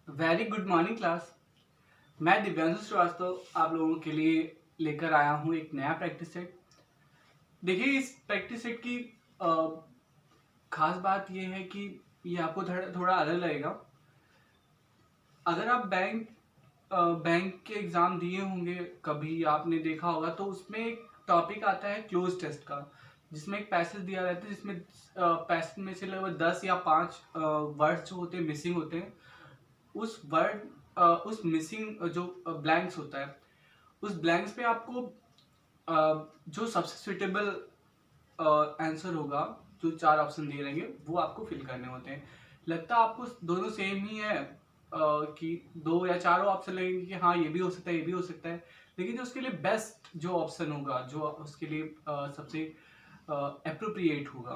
Very good morning class. मैं दिव्यांशु श्रीवास्तव आप लोगों के लिए लेकर आया हूँ एक नया प्रैक्टिस सेट। देखिए, इस प्रैक्टिस सेट की खास बात यह है कि ये आपको थोड़ा अलग लगेगा। अगर आप बैंक के एग्ज़ाम दिए होंगे, कभी आपने देखा होगा, तो उसमें एक टॉपिक आता है क्लोज टेस्ट का, जिसमें एक पैसेज दिया रहता है, जिसमें पैसेज में से लगभग 10 या 5 वर्ड्स जो होते हैं मिसिंग होते हैं। उस मिसिंग जो ब्लैंक्स होता है, उस ब्लैंक्स पे आपको जो सबसे सुटेबल आंसर होगा, जो 4 ऑप्शन दिए रहेंगे, वो आपको फिल करने होते हैं। लगता आपको दोनों सेम ही है कि 2 या 4 ऑप्शन लगेंगे कि हाँ ये भी हो सकता है, ये भी हो सकता है, लेकिन जो उसके लिए बेस्ट जो ऑप्शन होगा, जो उसके लिए सबसे एप्रोप्रिएट होगा,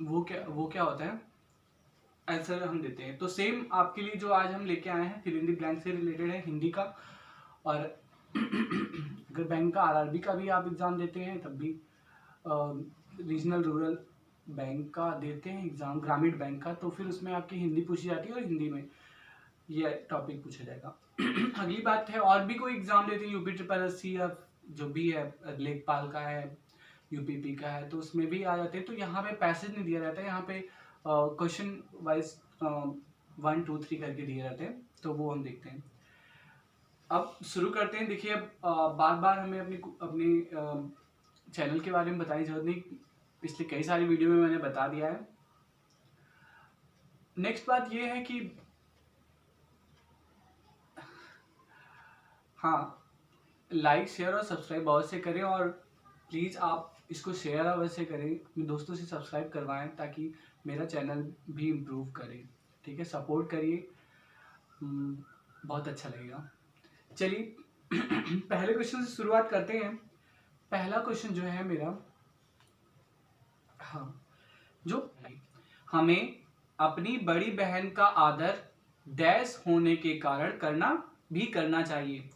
वो क्या होता है, आंसर हम देते हैं। तो सेम आपके लिए जो आज हम लेके आए हैं फिल इन द ब्लैंक से रिलेटेड है, हिंदी का। और अगर बैंक का आरआरबी का भी आप एग्ज़ाम देते हैं, तब भी रीजनल रूरल बैंक का देते हैं एग्ज़ाम, ग्रामीण बैंक का, तो फिर उसमें आपकी हिंदी पूछी जाती है और हिंदी में ये टॉपिक पूछा जाएगा। अगली बात है, और भी कोई एग्ज़ाम देते हैं, यूपी ट्रिपल एस सी या जो भी है, लेखपाल का है, यूपीपी का है, तो उसमें भी आ जाते हैं। तो यहाँ पे पैसेज नहीं दिया जाता है, यहाँ पे क्वेश्चन वाइज 1 2 3 करके दिए रहते हैं, तो वो हम देखते हैं। अब शुरू करते हैं। देखिए, अब बार बार हमें अपनी चैनल के बारे में बताने की जरूरत नहीं, पिछले कई सारी वीडियो में मैंने बता दिया है। नेक्स्ट बात ये है कि हाँ, लाइक शेयर और सब्सक्राइब अवश्य करें, और प्लीज़ आप इसको शेयर अवश्य करें, अपने दोस्तों से सब्सक्राइब करवाएं, ताकि मेरा चैनल भी इम्प्रूव करे। ठीक है, सपोर्ट करिए, बहुत अच्छा लगेगा। चलिए पहले क्वेश्चन से शुरुआत करते हैं। पहला क्वेश्चन जो है मेरा, हाँ, जो हमें अपनी बड़ी बहन का आदर डैश होने के कारण करना चाहिए।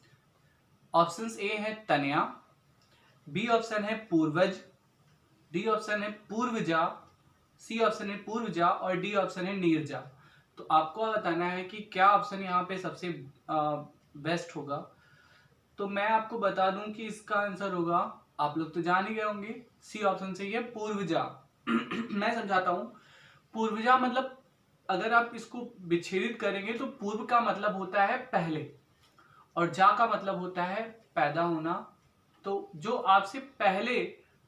ऑप्शंस ए है तनया, बी ऑप्शन है पूर्वज, डी ऑप्शन है पूर्वजा, सी ऑप्शन है पूर्वजा, और डी ऑप्शन है नीरजा। तो आपको बताना है कि क्या ऑप्शन यहाँ पे सबसे बेस्ट होगा। तो मैं आपको बता दूं कि इसका आंसर होगा, आप लोग तो जान ही गए होंगे, सी ऑप्शन से, ये पूर्वजा। मैं समझाता हूं। पूर्वजा मतलब, अगर आप इसको विच्छेदित करेंगे तो पूर्व का मतलब होता है पहले, और जा का मतलब होता है पैदा होना। तो जो आपसे पहले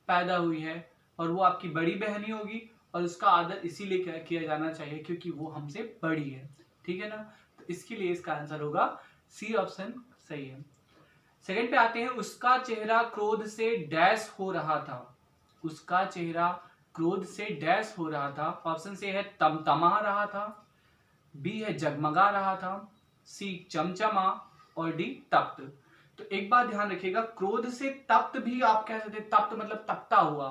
पैदा हुई है, और वो आपकी बड़ी बहन ही होगी, और उसका आदर इसीलिए किया जाना चाहिए क्योंकि वो हमसे बड़ी है। ठीक है ना, तो इसके लिए इसका आंसर होगा सी ऑप्शन सही है। सेकंड पे आते हैं, उसका चेहरा क्रोध से डैश हो रहा था। उसका चेहरा क्रोध से डैश हो रहा था। ऑप्शन से है तमतमा रहा था, बी है जगमगा रहा था, सी चमचमा, और डी तप्त। तो एक बात ध्यान रखिएगा, क्रोध से तप्त भी आप कह सकते हैं। तप्त मतलब तपता हुआ।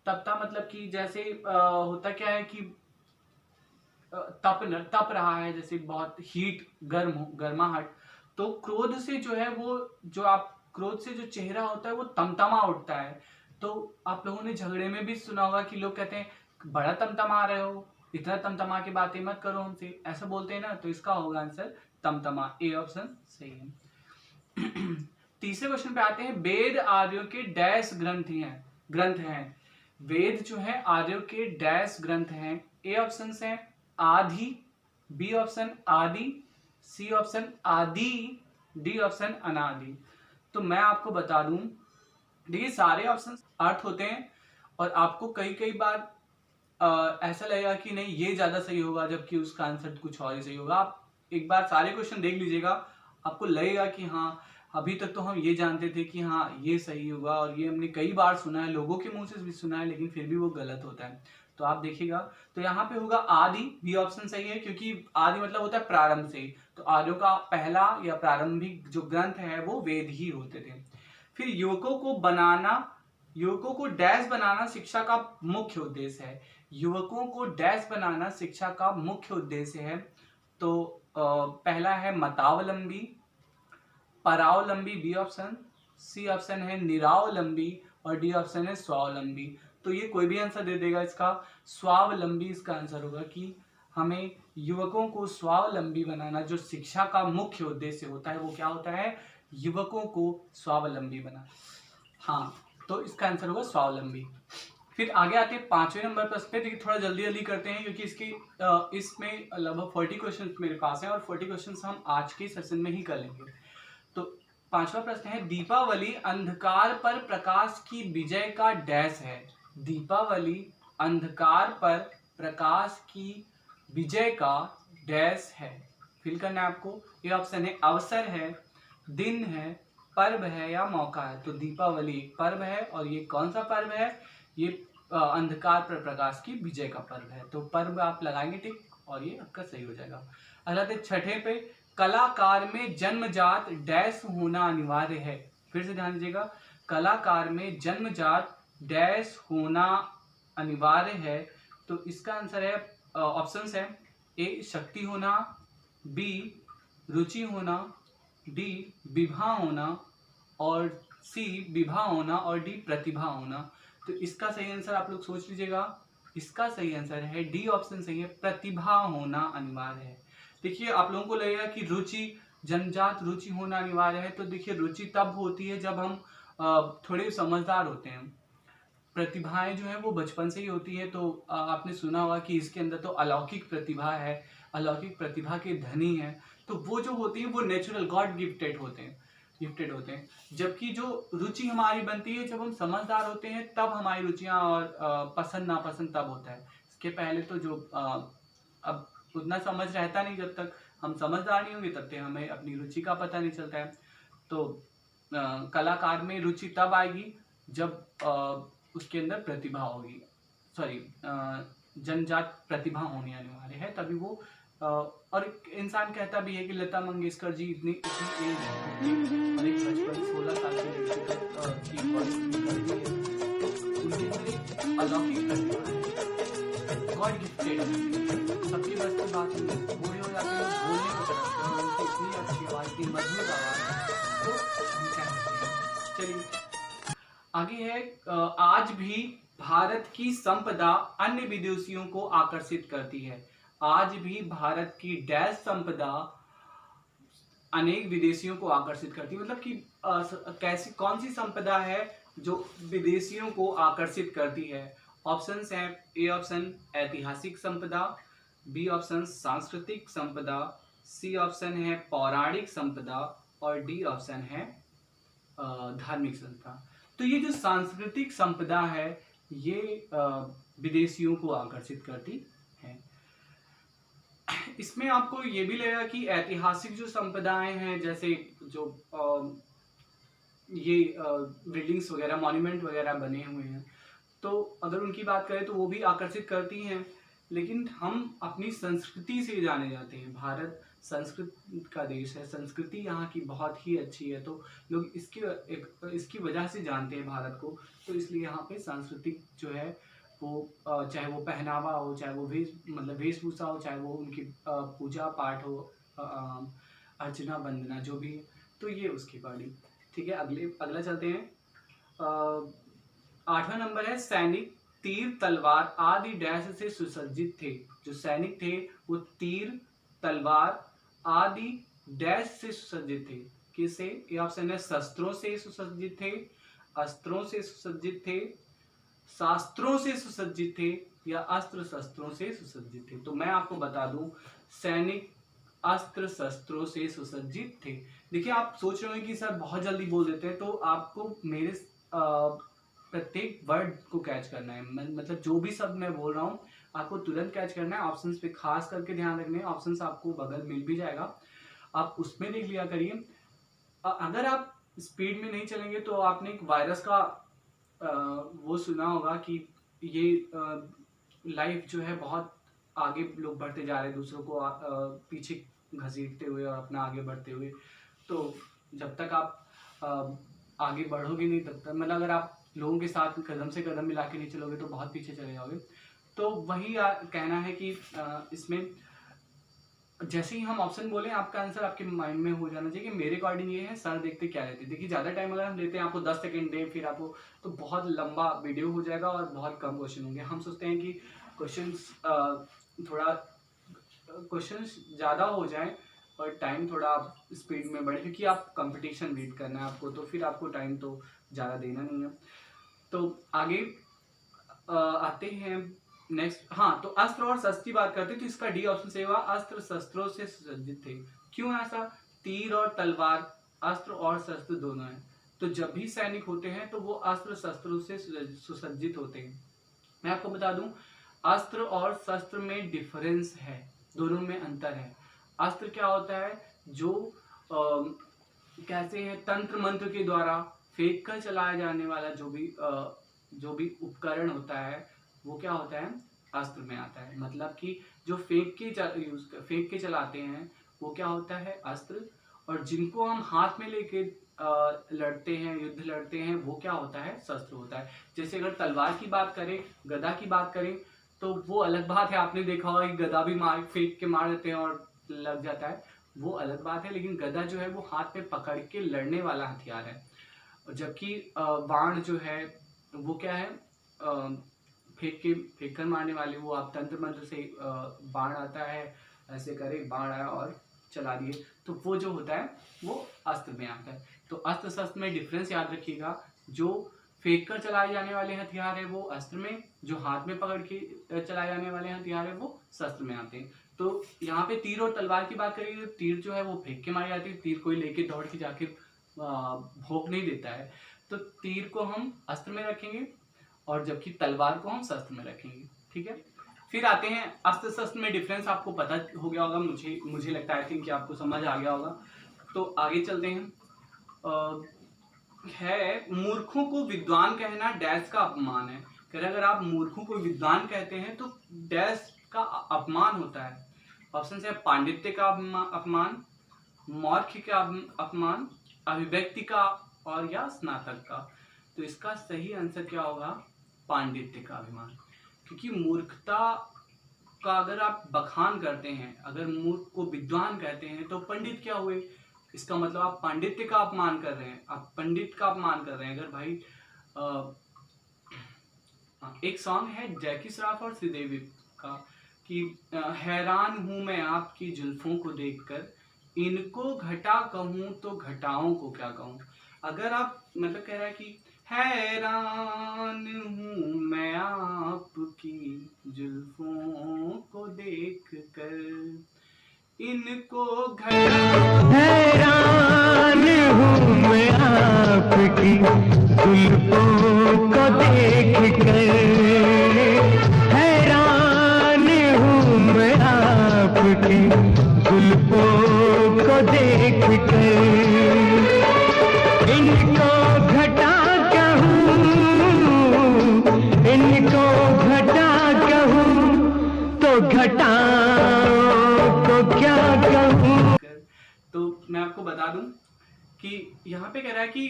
तपता मतलब कि जैसे होता क्या है कि तप रहा है, जैसे बहुत हीट, गर्माहट। तो क्रोध से जो है वो, जो आप क्रोध से जो चेहरा होता है वो तमतमा उठता है। तो आप लोगों ने झगड़े में भी सुना होगा कि लोग कहते हैं बड़ा तमतमा रहे हो, इतना तमतमा के बातें मत करो हमसे, ऐसा बोलते हैं ना। तो इसका होगा आंसर तमतमा, ए ऑप्शन सही है। तीसरे क्वेश्चन पे आते हैं, वेद आर्यों के डैश ग्रंथ हैं। वेद जो है आर्यों के डैश ग्रंथ हैं। ए ऑप्शन है आदि, बी ऑप्शन आदि, सी ऑप्शन आदि, डी ऑप्शन अनादि। तो मैं आपको बता दूं, देखिए सारे ऑप्शन अर्थ होते हैं, और आपको कई कई बार ऐसा लगेगा कि नहीं ये ज्यादा सही होगा, जबकि उसका आंसर कुछ और ही सही होगा। आप एक बार सारे क्वेश्चन देख लीजिएगा, आपको लगेगा कि हाँ, अभी तक तो हम ये जानते थे कि हाँ ये सही होगा, और ये हमने कई बार सुना है, लोगों के मुंह से भी सुना है, लेकिन फिर भी वो गलत होता है। तो आप देखिएगा, तो यहाँ पे होगा आदि, बी ऑप्शन सही है, क्योंकि आदि मतलब होता है प्रारंभ से। तो आर्यों का पहला या प्रारंभिक जो ग्रंथ है वो वेद ही होते थे। फिर युवकों को डैश बनाना शिक्षा का मुख्य उद्देश्य है। युवकों को डैश बनाना शिक्षा का मुख्य उद्देश्य है। तो पहला है मतावलंबी, परावलंबी बी ऑप्शन, सी ऑप्शन है निरावलंबी, और डी ऑप्शन है स्वावलंबी। तो ये कोई भी आंसर दे देगा इसका, स्वावलंबी इसका आंसर होगा, कि हमें युवकों को स्वावलंबी बनाना, जो शिक्षा का मुख्य उद्देश्य होता है वो क्या होता है, युवकों को स्वावलंबी बनाना। हाँ, तो इसका आंसर होगा स्वावलंबी। फिर आगे आते हैं 5वें नंबर प्रश्न पे। देखिए थोड़ा जल्दी जल्दी करते हैं क्योंकि इसमें लगभग 40 क्वेश्चन मेरे पास हैं और 40 क्वेश्चन हम आज के सेशन में ही कर लेंगे। तो 5वां प्रश्न है, दीपावली अंधकार पर प्रकाश की विजय का डैश है। दीपावली अंधकार पर प्रकाश की विजय का डैश है। फिल करना है आपको। ये ऑप्शन है, अवसर है, दिन है, पर्व है या मौका है। तो दीपावली एक पर्व है और ये कौन सा पर्व है, ये अंधकार पर प्रकाश की विजय का पर्व है। तो पर्व आप लगाएंगे टिक और ये आपका सही हो जाएगा। अगला 6ठे पे, कलाकार में जन्मजात डैश होना अनिवार्य है। फिर से ध्यान दीजिएगा, कलाकार में जन्मजात डैश होना अनिवार्य है। तो इसका आंसर है, ऑप्शंस है, ए शक्ति होना, बी रुचि होना, डी विभा होना और सी विभा होना और डी प्रतिभा होना। तो इसका सही आंसर आप लोग सोच लीजिएगा, इसका सही आंसर है डी ऑप्शन सही है, प्रतिभा होना अनिवार्य है। देखिए आप लोगों को लगेगा कि रुचि, जन्मजात रुचि होना अनिवार्य है, तो देखिए रुचि तब होती है जब हम थोड़े समझदार होते हैं। प्रतिभाएं जो है वो बचपन से ही होती है। तो आपने सुना होगा कि इसके अंदर तो अलौकिक प्रतिभा है, अलौकिक प्रतिभा के धनी है। तो वो जो होती है वो नेचुरल गॉड गिफ्टेड होते हैं। जबकि जो रुचि हमारी बनती है जब हम समझदार होते हैं, तब हमारी रुचियां और पसंद नापसंद तब होता है। इसके पहले तो जो अब उतना समझ रहता नहीं, जब तक हम समझदार नहीं होंगे तब तक हमें अपनी रुचि का पता नहीं चलता है। तो कलाकार में रुचि तब आएगी जब उसके अंदर प्रतिभा होगी, सॉरी जन्मजात प्रतिभा होनी अनिवार्य है, तभी वो और एक इंसान कहता भी है कि लता मंगेशकर जी इतनी एज है और एक बचपन 16 साल की लड़की की वॉइस निकलती है, उनके अंदर अलौकिक प्रतिभा है, गॉड गिफ्टेड है। सबकी बस की बात नहीं, बूढ़े हो जाते हैं, बोलने को तरफ हैं, उनकी इतनी अच्छी आवाज, इतनी मधुर आवाज है, तो हम क्या कहते हैं। चलिए आगे है, आज भी भारत की संपदा अन्य विदेशियों को आकर्षित करती है। आज भी भारत की डैश संपदा अनेक विदेशियों को आकर्षित करती है। मतलब कि कैसी कौन सी संपदा है जो विदेशियों को आकर्षित करती है। ऑप्शंस हैं, ए ऑप्शन ऐतिहासिक संपदा, बी ऑप्शन सांस्कृतिक संपदा, सी ऑप्शन है पौराणिक संपदा और डी ऑप्शन है धार्मिक संपदा। तो ये जो सांस्कृतिक संपदा है ये विदेशियों को आकर्षित करती है। इसमें आपको ये भी लगेगा कि ऐतिहासिक जो संपदाएं हैं, जैसे जो ये बिल्डिंग्स वगैरह, मॉन्यूमेंट वगैरह बने हुए हैं, तो अगर उनकी बात करें तो वो भी आकर्षित करती हैं। लेकिन हम अपनी संस्कृति से जाने जाते हैं। भारत संस्कृत का देश है, संस्कृति यहाँ की बहुत ही अच्छी है, तो लोग इसकी वजह से जानते हैं भारत को। तो इसलिए यहाँ पे सांस्कृतिक जो है वो चाहे वो पहनावा हो, चाहे वो वेशभूषा हो, चाहे वो उनकी पूजा पाठ हो, अर्चना वंदना जो भी, तो ये उसकी बाड़ी। ठीक है, अगला चलते हैं। 8वां नंबर है, सैनिक तीर तलवार आदि डैश से सुसज्जित थे। जो सैनिक थे वो तीर तलवार आदि डैश से सुसज्जित थे। किससे? ये ऑप्शन है, शस्त्रों से सुसज्जित थे, अस्त्रों से सुसज्जित थे, शास्त्रों से सुसज्जित थे या अस्त्र शस्त्रों से सुसज्जित थे। तो मैं आपको बता दूं, सैनिक अस्त्र शस्त्रों से सुसज्जित थे। देखिए आप सोच रहे हो कि सर बहुत जल्दी बोल देते हैं, तो आपको मेरे प्रत्येक वर्ड को कैच करना है। मतलब जो भी शब्द मैं बोल रहा हूँ आपको तुरंत कैच करना है। ऑप्शंस पे खास करके ध्यान रखना है, ऑप्शंस आपको बगल मिल भी जाएगा, आप उसमें देख लिया करिए। अगर आप स्पीड में नहीं चलेंगे तो आपने एक वायरस का वो सुना होगा कि ये लाइफ जो है बहुत आगे लोग बढ़ते जा रहे हैं, दूसरों को पीछे घसीटते हुए और अपना आगे बढ़ते हुए। तो जब तक आप आगे बढ़ोगे नहीं तब तक, मतलब अगर आप लोगों के साथ कदम से कदम मिला के नहीं चलोगे तो बहुत पीछे चले जाओगे। तो वही कहना है कि इसमें जैसे ही हम ऑप्शन बोले आपका आंसर आपके माइंड में हो जाना चाहिए कि मेरे अकॉर्डिंग ये है, सर देखते क्या लेते। देखिए ज़्यादा टाइम अगर हम लेते हैं, आपको 10 सेकंड दें फिर आपको, तो बहुत लंबा वीडियो हो जाएगा और बहुत कम क्वेश्चन होंगे। हम सोचते हैं कि क्वेश्चंस थोड़ा क्वेश्चन ज़्यादा हो जाए और टाइम थोड़ा स्पीड में बढ़े, क्योंकि आप कंपटीशन बीट करना है आपको, तो फिर आपको टाइम तो ज़्यादा देना नहीं है। तो आगे आते हैं नेक्स्ट। हाँ, तो अस्त्र और शस्त्र की बात करते हैं तो इसका डी ऑप्शन सही हुआ, अस्त्र शस्त्रों से सुसज्जित थे। क्यों ऐसा? तीर और तलवार अस्त्र और शस्त्र दोनों हैं, तो जब भी सैनिक होते हैं तो वो अस्त्र शस्त्रों से सुसज्जित होते हैं। मैं आपको बता दूं, अस्त्र और शस्त्र में डिफरेंस है, दोनों में अंतर है। अस्त्र क्या होता है? जो कैसे है, तंत्र मंत्र के द्वारा फेंक कर चलाया जाने वाला जो भी उपकरण होता है वो क्या होता है? अस्त्र में आता है। मतलब कि जो फेंक के चलाते हैं वो क्या होता है? अस्त्र। और जिनको हम हाथ में लेके लड़ते हैं, युद्ध लड़ते हैं, वो क्या होता है? शस्त्र होता है। जैसे अगर तलवार की बात करें, गदा की बात करें, तो वो अलग बात है। आपने देखा होगा कि गदा भी फेंक के मार देते हैं और लग जाता है, वो अलग बात है। लेकिन गदा जो है वो हाथ में पकड़ के लड़ने वाला हथियार है। जबकि बाण जो है वो क्या है? फेंक कर मारने वाले, वो आप तंत्र मंत्र से बाण आता है, ऐसे करे बाण आया और चला दिए, तो वो जो होता है वो अस्त्र में आता है। तो अस्त्र शस्त्र में डिफरेंस याद रखिएगा, जो फेंक कर चलाए जाने वाले हथियार है वो अस्त्र में, जो हाथ में पकड़ के चलाए जाने वाले हथियार है वो शस्त्र में आते हैं। तो यहाँ पे तीर और तलवार की बात करेंगे तो तीर जो है वो फेंक के मारी जाती है, तीर कोई लेके दौड़ के जाके भोंक नहीं देता है, तो तीर को हम अस्त्र में रखेंगे और जबकि तलवार को हम शस्त्र में रखेंगे। ठीक है, फिर आते हैं अस्त्र शस्त्र में डिफरेंस आपको पता हो गया होगा, मुझे लगता है कि आपको समझ आ गया होगा। तो आगे चलते हैं। है मूर्खों को विद्वान कहना डैश का अपमान है। अगर आप मूर्खों को विद्वान कहते हैं तो डैश का अपमान होता है। ऑप्शन है पांडित्य का अपमान, मौर्ख का अपमान, अभिव्यक्ति का, और या स्नातक का। तो इसका सही आंसर क्या होगा? पांडित्य का अभिमान। क्योंकि मूर्खता का अगर आप बखान करते हैं, अगर मूर्ख को विद्वान कहते हैं तो पंडित क्या हुए? इसका मतलब आप पांडित्य का अपमान कर रहे हैं, आप पंडित का अपमान कर रहे हैं। अगर भाई एक सॉन्ग है जैकी श्रॉफ और श्रीदेवी का कि हैरान हूं मैं आपकी जुल्फों को देखकर, इनको घटा कहूं तो घटाओं को क्या कहूं। अगर आप मतलब कह रहा है कि हैरान हूं मैं आपकी जुल्फों को देखकर, इनको हैरान हूँ मैं आपकी जुल्फों को देख कर, हैरान हूँ मैं आपकी जुल्फों को देख कर, इनको घटा कहूँ, इनको घटा कहूँ तो घटाओ को क्या कहूँ। तो मैं आपको बता दूं कि यहाँ पे कह रहा है कि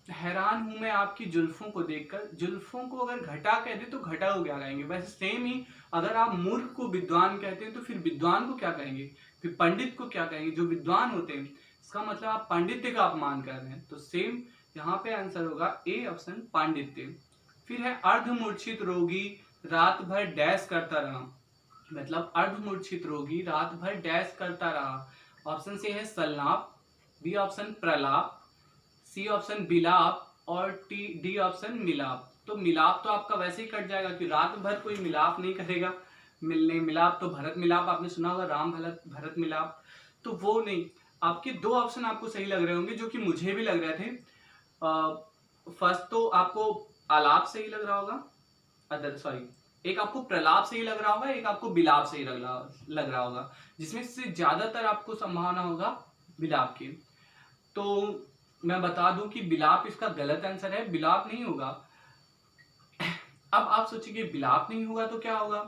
हैरान हूं मैं आपकी जुल्फों को देखकर, जुल्फों को अगर घटा कहते तो घटा को क्या कहेंगे? वैसे सेम ही अगर आप मूर्ख को विद्वान कहते हैं तो फिर विद्वान को क्या कहेंगे? फिर पंडित को क्या कहेंगे? जो विद्वान होते हैं, इसका मतलब आप पांडित्य का अपमान कर रहे हैं। तो सेम यहाँ पे आंसर होगा ए ऑप्शन, पांडित्य। फिर है अर्धमूर्छित रोगी रात भर डैश करता रहा। मतलब अर्धमूर्छित रोगी रात भर डैश करता रहा। ऑप्शन से है सल्लाप, बी ऑप्शन प्रलाप, सी ऑप्शन बिलाप, और डी ऑप्शन मिलाप। तो मिलाप तो आपका वैसे ही कट जाएगा कि रात भर कोई मिलाप नहीं करेगा। मिलाप तो भरत मिलाप आपने सुना होगा, राम भरत मिलाप, तो वो नहीं। आपके दो ऑप्शन आपको सही लग रहे होंगे, जो कि मुझे भी लग रहे थे। फर्स्ट तो आपको आलाप सही लग रहा होगा, सॉरी, एक आपको प्रलाप सही लग रहा होगा, एक आपको बिलाप सही लग रहा होगा, जिसमें से ज्यादातर आपको संभावना होगा बिलाप की। तो मैं बता दूं कि बिलाप इसका गलत आंसर है, बिलाप नहीं होगा। अब आप सोचिए बिलाप नहीं होगा तो क्या होगा?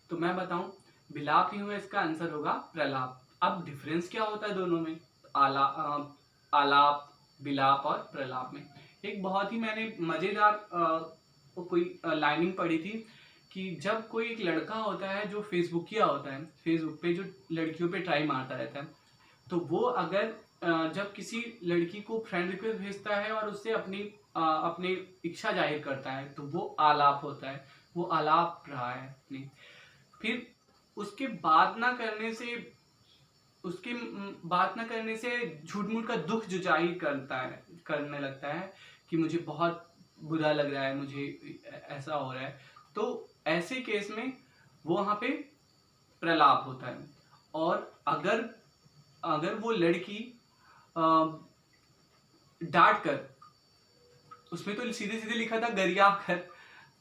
तो मैं बताऊं, बिलाप नहीं होगा, इसका आंसर होगा प्रलाप। अब डिफरेंस क्या होता है दोनों में? आलाप, बिलाप और प्रलाप में एक बहुत ही मैंने मजेदार कोई लाइनिंग पढ़ी थी कि जब कोई एक लड़का होता है जो फेसबुकिया होता है, फेसबुक पे जो लड़कियों पे ट्राई मारता रहता है, तो वो अगर जब किसी लड़की को फ्रेंड रिक्वेस्ट भेजता है और उससे अपनी इच्छा जाहिर करता है, तो वो आलाप होता है, वो आलाप रहा है अपनी। फिर उसके बात ना करने से बात ना करने से झूठ मूठ का दुख जो जाहिर करने लगता है कि मुझे बहुत बुरा लग रहा है, मुझे ऐसा हो रहा है, तो ऐसे केस में वो वहाँ पे प्रलाप होता है। और अगर अगर वो लड़की डांट कर, उसमें तो सीधे सीधे लिखा था गरिया कर,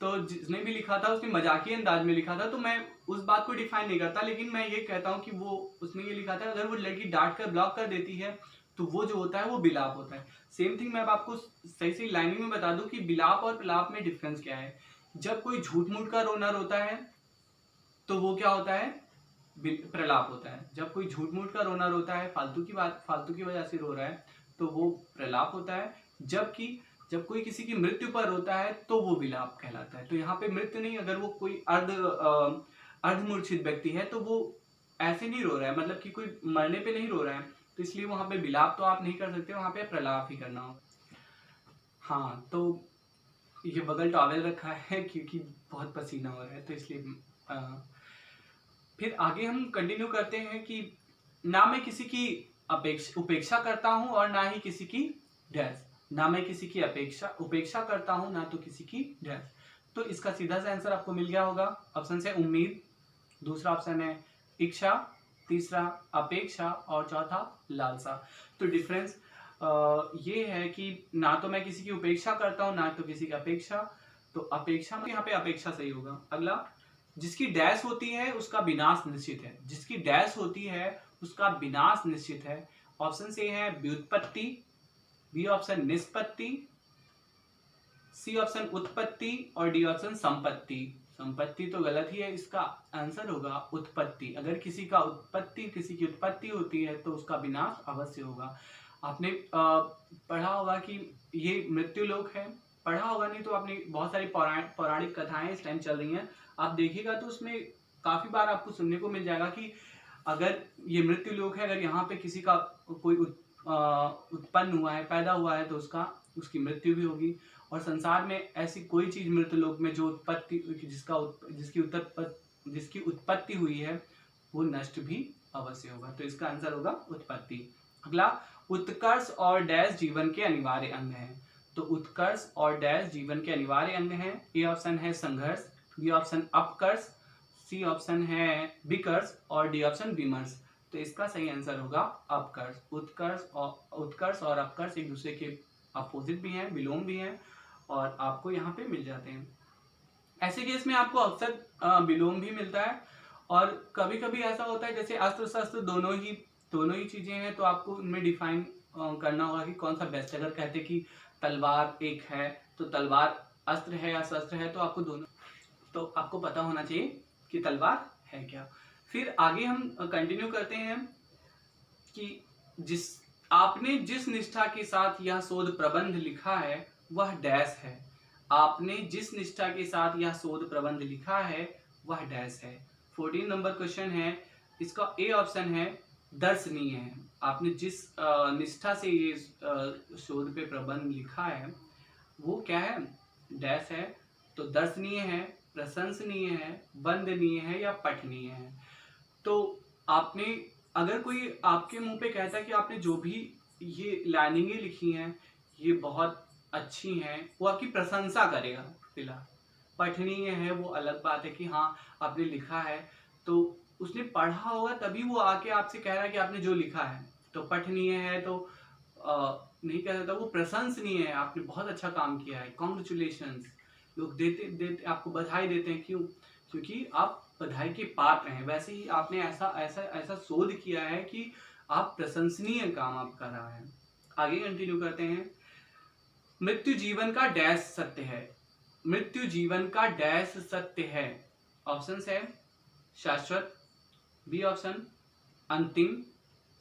तो जिसने भी लिखा था उसने मजाकिया अंदाज में लिखा था, तो मैं उस बात को डिफाइन नहीं करता, लेकिन मैं ये कहता हूँ कि वो उसने ये लिखा था अगर वो लड़की डांट कर ब्लॉक कर देती है तो वो जो होता है वो बिलाप होता है। सेम थिंग मैं अब आपको सही सही लाइनिंग में बता दूं कि बिलाप और प्रलाप में डिफरेंस क्या है। जब कोई झूठ मूठ का रोना रोता है तो वो क्या होता है, प्रलाप होता है। जब कोई झूठ मूठ का रोना रोता है, फालतू की वजह से रो रहा है, तो वो प्रलाप होता है। जबकि जब कोई किसी की मृत्यु पर रोता है तो वो विलाप कहलाता है। तो यहाँ पे मृत्यु नहीं, अगर वो कोई अर्धमूर्छित व्यक्ति है तो वो ऐसे नहीं रो रहा है, मतलब कि कोई मरने पे नहीं रो रहा है, तो इसलिए वहां पे विलाप तो आप नहीं कर सकते, वहां पे प्रलाप ही करना हो। हाँ, तो ये बगल टॉवेल रखा है क्योंकि बहुत पसीना हो रहा है, तो इसलिए फिर आगे हम कंटिन्यू करते हैं कि ना मैं किसी की उपेक्षा करता हूं और ना ही किसी की डैश। ना मैं किसी की उपेक्षा करता हूं, ना तो किसी की डैश। तो इसका सीधा सा आंसर आपको मिल गया होगा। ऑप्शन है उम्मीद, दूसरा ऑप्शन है इच्छा, तीसरा अपेक्षा और चौथा लालसा। तो डिफरेंस ये है कि ना तो मैं किसी की उपेक्षा करता हूं, ना तो किसी की अपेक्षा। तो अपेक्षा में यहाँ पे अपेक्षा सही होगा। अगला, जिसकी डैश होती है उसका विनाश निश्चित है। जिसकी डैश होती है उसका विनाश निश्चित है। ऑप्शन ए है व्युत्पत्ति, बी ऑप्शन निष्पत्ति, सी ऑप्शन उत्पत्ति और डी ऑप्शन संपत्ति। संपत्ति तो गलत ही है, इसका आंसर होगा उत्पत्ति। अगर किसी की उत्पत्ति होती है तो उसका विनाश अवश्य होगा। आपने पढ़ा होगा कि ये मृत्यु लोक है, पढ़ा होगा नहीं तो आपने बहुत सारी पौराणिक कथाएं इस टाइम चल रही हैं, आप देखिएगा तो उसमें काफी बार आपको सुनने को मिल जाएगा कि अगर ये मृत्यु लोक है, अगर यहाँ पे किसी का कोई उत्पन्न हुआ है, पैदा हुआ है, तो उसकी मृत्यु भी होगी। और संसार में ऐसी कोई चीज मृत्यु लोक में जो जिसकी उत्पत्ति हुई है वो नष्ट भी अवश्य होगा। तो इसका आंसर होगा उत्पत्ति। अगला, उत्कर्ष और डैश जीवन के अनिवार्य अंग हैं। तो उत्कर्ष और डैश जीवन के अनिवार्य अंग हैं। ए ऑप्शन है संघर्ष, बी ऑप्शन अपकर्ष, सी ऑप्शन है विकर्ष और डी ऑप्शन विमर्श। तो इसका सही आंसर होगा अपकर्ष। उत्कर्ष और अपकर्ष एक दूसरे के अपोजिट भी हैं, विलोम भी हैं, और आपको यहाँ पे मिल जाते हैं। ऐसे केस में आपको अक्सर विलोम भी मिलता है, और कभी कभी ऐसा होता है जैसे अस्त्र शस्त्र दोनों ही चीजें हैं, तो आपको उनमें डिफाइन करना होगा कि कौन सा बेस्ट। अगर कहते कि तलवार एक है तो तलवार अस्त्र है या शस्त्र है, तो आपको पता होना चाहिए कि तलवार है क्या। फिर आगे हम कंटिन्यू करते हैं कि आपने जिस निष्ठा के साथ यह शोध प्रबंध लिखा है वह डैश है। आपने जिस निष्ठा के साथ यह शोध प्रबंध लिखा है वह डैश है। 14 नंबर क्वेश्चन है, इसका ए ऑप्शन है दर्शनीय है। आपने जिस निष्ठा से ये शोध पे प्रबंध लिखा है वो क्या है, डैश है। तो दर्शनीय है, प्रशंसनीय है, वंदनीय है या पठनीय है। तो आपने, अगर कोई आपके मुंह पे कहता है कि आपने जो भी ये लाइनिंगें लिखी हैं ये बहुत अच्छी हैं, वो आपकी प्रशंसा करेगा। फिलहाल पठनीय है वो अलग बात है कि हाँ आपने लिखा है, तो उसने पढ़ा होगा तभी वो आके आपसे कह रहा है कि आपने जो लिखा है। तो पठनीय है तो नहीं कह सकता, वो प्रशंसनीय है, आपने बहुत अच्छा काम किया है, कॉन्ग्रेचुलेशंस। लोग देते आपको बधाई देते हैं, क्यों? क्योंकि आप बधाई के पात्र हैं। वैसे ही आपने ऐसा शोध किया है कि आप प्रशंसनीय काम आप कर रहा है। आगे कंटिन्यू करते हैं। मृत्यु जीवन का डैश सत्य है। मृत्यु जीवन का डैश सत्य है। ऑप्शन है शाश्वत, बी ऑप्शन अंतिम,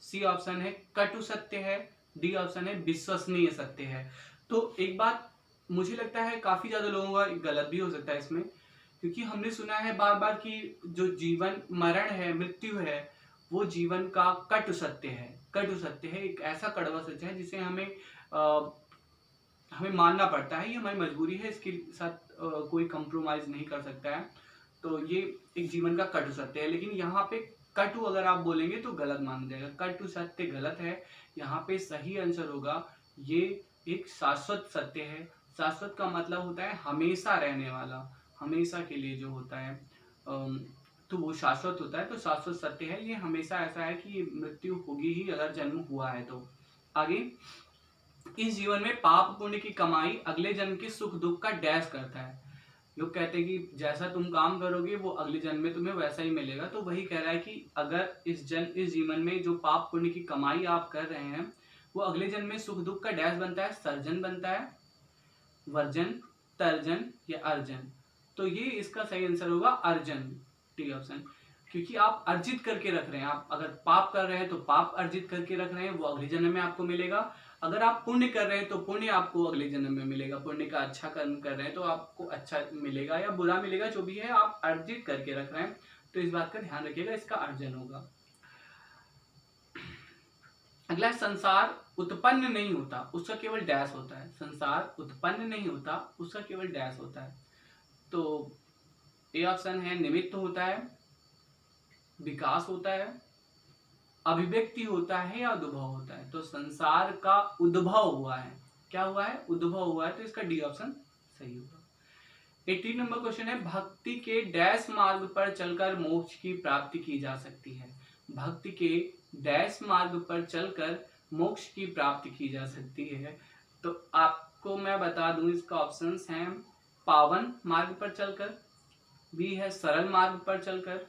सी ऑप्शन है कटु सत्य है, डी ऑप्शन है विश्वसनीय सत्य है। तो एक बात मुझे लगता है काफी ज्यादा लोगों का गलत भी हो सकता है इसमें, क्योंकि हमने सुना है बार बार कि जो जीवन मरण है, मृत्यु है, वो जीवन का कटु सत्य है। कटु सत्य है, एक ऐसा कड़वा सत्य है जिसे हमें मानना पड़ता है, ये हमारी मजबूरी है, इसके साथ कोई कंप्रोमाइज नहीं कर सकता है। तो ये एक जीवन का कटु सत्य है। लेकिन यहाँ पे कटु अगर आप बोलेंगे तो गलत माना जाएगा, कटु सत्य गलत है। यहाँ पे सही आंसर होगा ये एक शाश्वत सत्य है। शाश्वत का मतलब होता है हमेशा रहने वाला, हमेशा के लिए जो होता है, तो वो शाश्वत होता है। तो शाश्वत सत्य है, ये हमेशा ऐसा है कि मृत्यु होगी ही अगर जन्म हुआ है तो। आगे, इस जीवन में पाप पुण्य की कमाई अगले जन्म के सुख दुख का डैश करता है। लोग कहते हैं कि जैसा तुम काम करोगे वो अगले जन्म में तुम्हें वैसा ही मिलेगा। तो वही कह रहा है कि अगर इस जीवन में जो पाप पुण्य की कमाई आप कर रहे हैं वो अगले जन्म में सुख दुख का डैश बनता है, सर्जन बनता है, वर्जन, तर्जन या अर्जन। तो ये इसका सही आंसर होगा अर्जन, टी ऑप्शन। क्योंकि आप अर्जित करके रख रहे हैं, आप अगर पाप कर रहे हैं तो पाप अर्जित करके रख रहे हैं, वो अगले जन्म में आपको मिलेगा। अगर आप पुण्य कर रहे हैं तो पुण्य आपको अगले जन्म में मिलेगा, पुण्य का अच्छा कर्म कर रहे हैं तो आपको अच्छा मिलेगा या बुरा मिलेगा, जो भी है आप अर्जित करके रख रहे हैं। तो इस बात का ध्यान रखिएगा, इसका अर्जन होगा। अगला, संसार उत्पन्न नहीं होता, उसका केवल डैश होता है। संसार उत्पन्न नहीं होता, उसका केवल डैश होता है। तो ए ऑप्शन है निमित्त होता है, विकास होता है, अभिव्यक्ति होता है या उद्भव होता है। तो संसार का उद्भव हुआ है, क्या हुआ है, उद्भव हुआ है। तो इसका डी ऑप्शन सही होगा। 18 नंबर क्वेश्चन है, भक्ति के डैश मार्ग पर चलकर मोक्ष की प्राप्ति की जा सकती है। भक्ति के डैश मार्ग पर चलकर मोक्ष की प्राप्ति की जा सकती है। तो आपको मैं बता दूं, इसका ऑप्शंस हैं पावन मार्ग पर चलकर, बी है सरल मार्ग पर चलकर,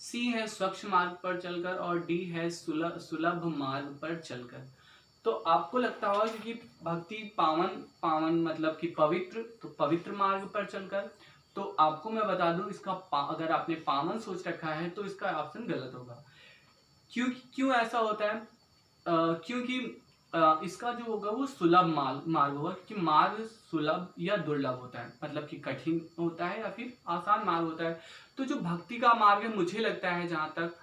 सी है स्वच्छ मार्ग पर चलकर और डी है सुलभ मार्ग पर चलकर। तो आपको लगता होगा कि भक्ति पावन मतलब कि पवित्र, तो पवित्र मार्ग पर चलकर। तो आपको मैं बता दूं, इसका अगर आपने पावन सोच रखा है तो इसका ऑप्शन गलत होगा। क्यों ऐसा होता है? क्योंकि इसका जो होगा वो सुलभ मार्ग होगा, क्योंकि मार्ग सुलभ या दुर्लभ होता है, मतलब कि कठिन होता है या फिर आसान मार्ग होता है। तो जो भक्ति का मार्ग है, मुझे लगता है जहाँ तक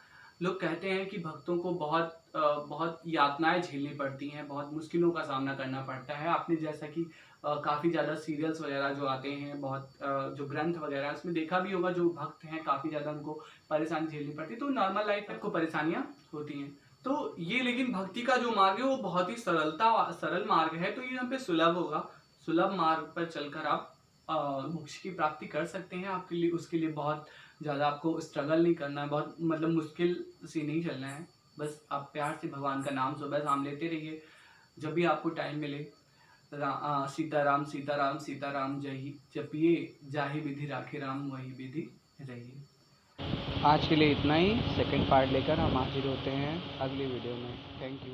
लोग कहते हैं कि भक्तों को बहुत यातनाएं झेलनी पड़ती हैं, बहुत मुश्किलों का सामना करना पड़ता है। आपने जैसा कि काफ़ी ज़्यादा सीरियल्स वगैरह जो आते हैं, बहुत जो ग्रंथ वगैरह है, उसमें देखा भी होगा, जो भक्त हैं काफ़ी ज़्यादा उनको परेशानी झेलनी पड़ती है। तो नॉर्मल लाइफ में आपको परेशानियाँ होती हैं। तो ये, लेकिन भक्ति का जो मार्ग है वो बहुत ही सरल मार्ग है। तो ये यहाँ पे सुलभ होगा। सुलभ मार्ग पर चलकर आप मोक्ष की प्राप्ति कर सकते हैं। आपके लिए, उसके लिए बहुत ज़्यादा आपको स्ट्रगल नहीं करना है, बहुत मतलब मुश्किल से नहीं चलना है। बस आप प्यार से भगवान का नाम सुबह शाम लेते रहिए, जब भी आपको टाइम मिले। सीताराम सीताराम सीताराम जपिए, जाहि विधि राखे राम वही विधि रहिए। आज के लिए इतना ही। सेकंड पार्ट लेकर हम हाजिर होते हैं अगली वीडियो में। Thank you.